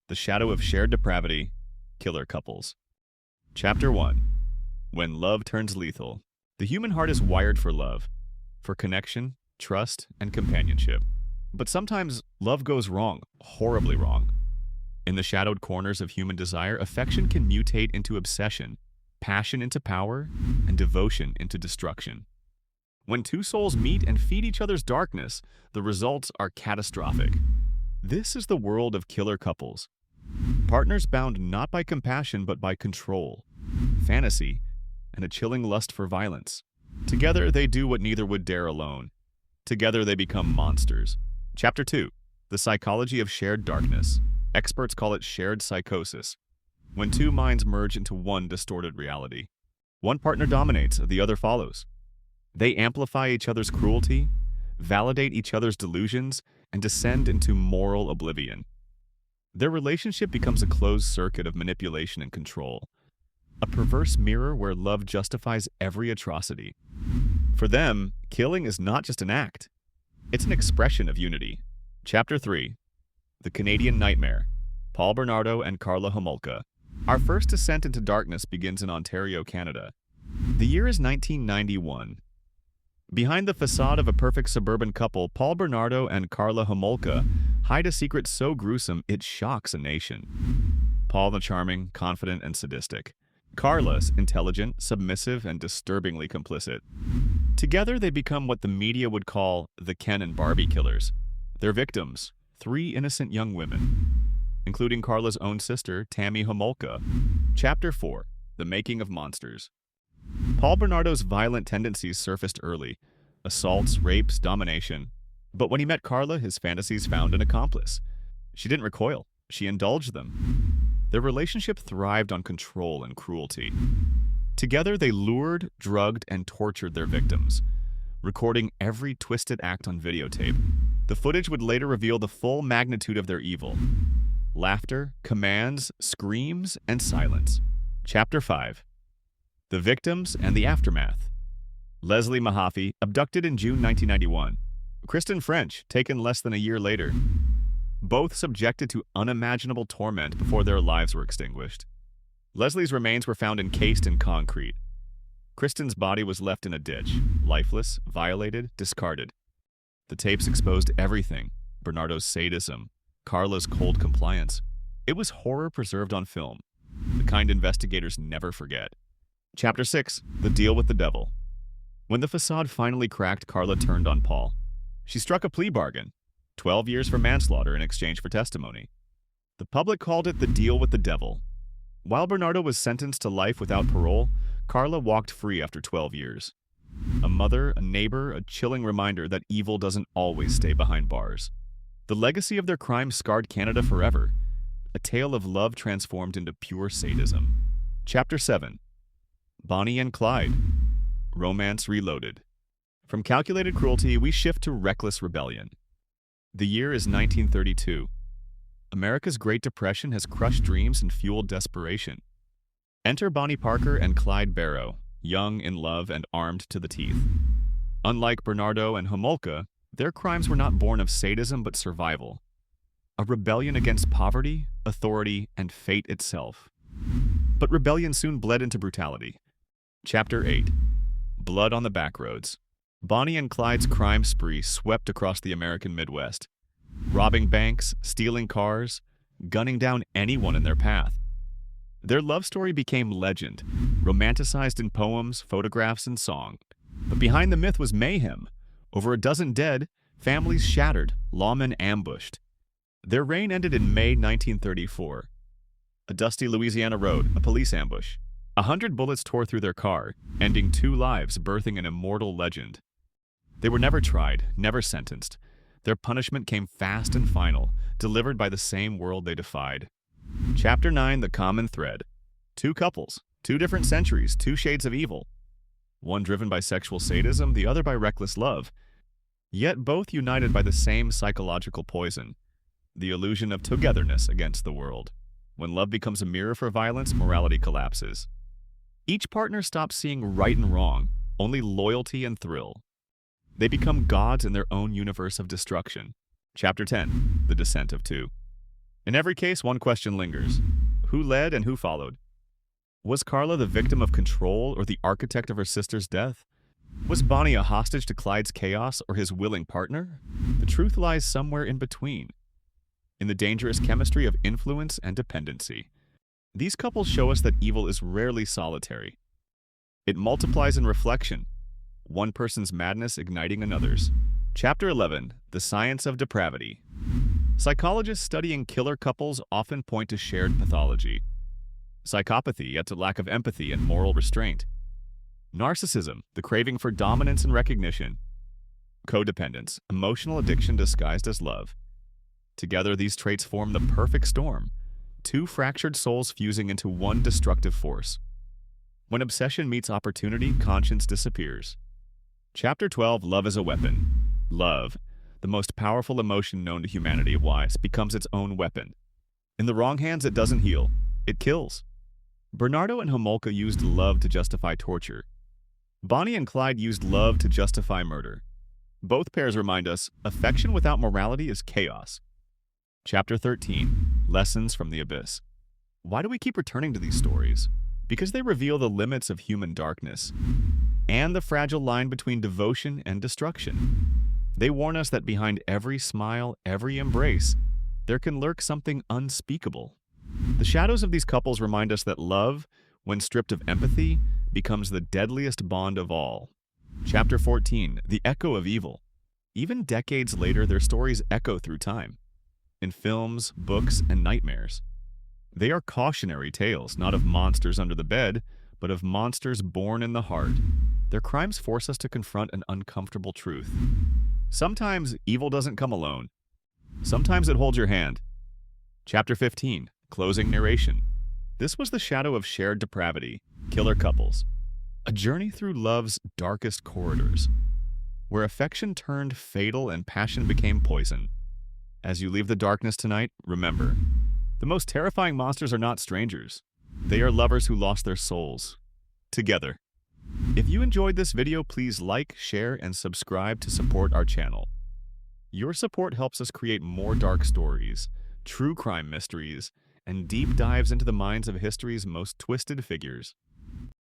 The Shadow of Shared Depravity, Killer Couples. Chapter 1. When Love Turns Lethal. The human heart is wired for love, for connection, trust, and companionship. But sometimes love goes wrong, horribly wrong. In the shadowed corners of human desire, affection can mutate into obsession, passion into power, and devotion into destruction. When two souls meet and feed each other's darkness, the results are catastrophic. This is the world of killer couples. Partners bound not by compassion but by control, fantasy, and a chilling lust for violence. Together they do what neither would dare alone. Together they become monsters. Chapter 2. The Psychology of Shared Darkness. Experts call it shared psychosis. When two minds merge into one distorted reality. One partner dominates, the other follows. They amplify each other's cruelty, validate each other's delusions, and descend into moral oblivion. Their relationship becomes a closed circuit of manipulation and control, a perverse mirror where love justifies every atrocity. For them, killing is not just an act, it's an expression of unity. Chapter 3. The Canadian Nightmare, Paul Bernardo and Karla Homolka. Our first descent into darkness begins in Ontario, Canada. The year is 1991. Behind the facade of a perfect suburban couple, Paul Bernardo and Karla Homolka hide a secret so gruesome it shocks a nation. Paul the charming, confident, and sadistic. Karla's intelligent, submissive, and disturbingly complicit. Together they become what the media would call the Ken and Barbie killers. Their victims, three innocent young women, including Karla's own sister, Tammy Homolka. Chapter 4. The Making of Monsters. Paul Bernardo's violent tendencies surfaced early. Assaults, rapes, domination. But when he met Karla, his fantasies found an accomplice. She didn't recoil. She indulged them. Their relationship thrived on control and cruelty. Together, they lured, drugged, and tortured their victims, recording every twisted act on videotape. The footage would later reveal the full magnitude of their evil. Laughter, commands, screams, and silence. Chapter 5. The Victims and the Aftermath. Leslie Mahaffey, abducted in June 1991. Kristen French, taken less than a year later. Both subjected to unimaginable torment before their lives were extinguished. Leslie's remains were found encased in concrete. Kristen's body was left in a ditch, lifeless, violated, discarded. The tapes exposed everything: Bernardo's sadism, Karla's cold compliance. It was horror preserved on film, the kind investigators never forget. Chapter 6. The Deal with the Devil. When the facade finally cracked, Karla turned on Paul. She struck a plea bargain, 12 years for manslaughter in exchange for testimony. The public called it the deal with the devil. While Bernardo was sentenced to life without parole, Karla walked free after 12 years. A mother, a neighbor, a chilling reminder that evil doesn't always stay behind bars. The legacy of their crime scarred Canada forever, a tale of love transformed into pure sadism. Chapter 7. Bonnie and Clyde. Romance Reloaded. From calculated cruelty, we shift to reckless rebellion. The year is 1932. America's Great Depression has crushed dreams and fueled desperation. Enter Bonnie Parker and Clyde Barrow, young, in love, and armed to the teeth. Unlike Bernardo and Homolka, their crimes were not born of sadism but survival. A rebellion against poverty, authority, and fate itself. But rebellion soon bled into brutality. Chapter 8. Blood on the Backroads. Bonnie and Clyde's crime spree swept across the American Midwest, robbing banks, stealing cars, gunning down anyone in their path. Their love story became legend, romanticized in poems, photographs, and song. But behind the myth was mayhem. Over a dozen dead, families shattered, lawmen ambushed. Their reign ended in May 1934. A dusty Louisiana road, a police ambush. 100 bullets tore through their car, ending 2 lives, birthing an immortal legend. They were never tried, never sentenced. Their punishment came fast and final, delivered by the same world they defied. Chapter 9. The Common Thread. Two couples, 2 different centuries, 2 shades of evil. One driven by sexual sadism, the other by reckless love. Yet both united by the same psychological poison, the illusion of togetherness against the world. When love becomes a mirror for violence, morality collapses. Each partner stops seeing right and wrong, only loyalty and thrill. They become gods in their own universe of destruction. Chapter 10. The Descent of Two. In every case, one question lingers. Who led and who followed? Was Carla the victim of control or the architect of her sister's death? Was Bonnie a hostage to Clyde's chaos or his willing partner? The truth lies somewhere in between, in the dangerous chemistry of influence and dependency. These couples show us that evil is rarely solitary. It multiplies in reflection, one person's madness igniting another's. Chapter 11. The Science of Depravity. Psychologists studying killer couples often point to shared pathology. Psychopathy, yet a lack of empathy and moral restraint. Narcissism, the craving for dominance and recognition. Codependence, emotional addiction disguised as love. Together, these traits form the perfect storm, two fractured souls fusing into one destructive force. When obsession meets opportunity, conscience disappears. Chapter 12. Love as a Weapon. Love, the most powerful emotion known to humanity, becomes its own weapon. In the wrong hands, it doesn't heal, it kills. Bernardo and Homolka used love to justify torture. Bonnie and Clyde used love to justify murder. Both pairs remind us, affection without morality is chaos. Chapter 13. Lessons from the Abyss. Why do we keep returning to these stories? Because they reveal the limits of human darkness and the fragile line between devotion and destruction. They warn us that behind every smile, every embrace, there can lurk something unspeakable. The shadows of these couples remind us that love, when stripped of empathy, becomes the deadliest bond of all. Chapter 14. The Echo of Evil. Even decades later, their stories echo through time. In films, books, and nightmares. They are cautionary tales, not of monsters under the bed, but of monsters born in the heart. Their crimes force us to confront an uncomfortable truth. Sometimes evil doesn't come alone. Sometimes it holds your hand. Chapter 15. Closing narration. This was the shadow of shared depravity, killer couples. A journey through love's darkest corridors, where affection turned fatal and passion became poison. As you leave the darkness tonight, remember, the most terrifying monsters are not strangers. They are lovers who lost their souls. Together. If you enjoyed this video, please like, share, and subscribe to support our channel. Your support helps us create more dark stories, true crime mysteries, and deep dives into the minds of history's most twisted figures.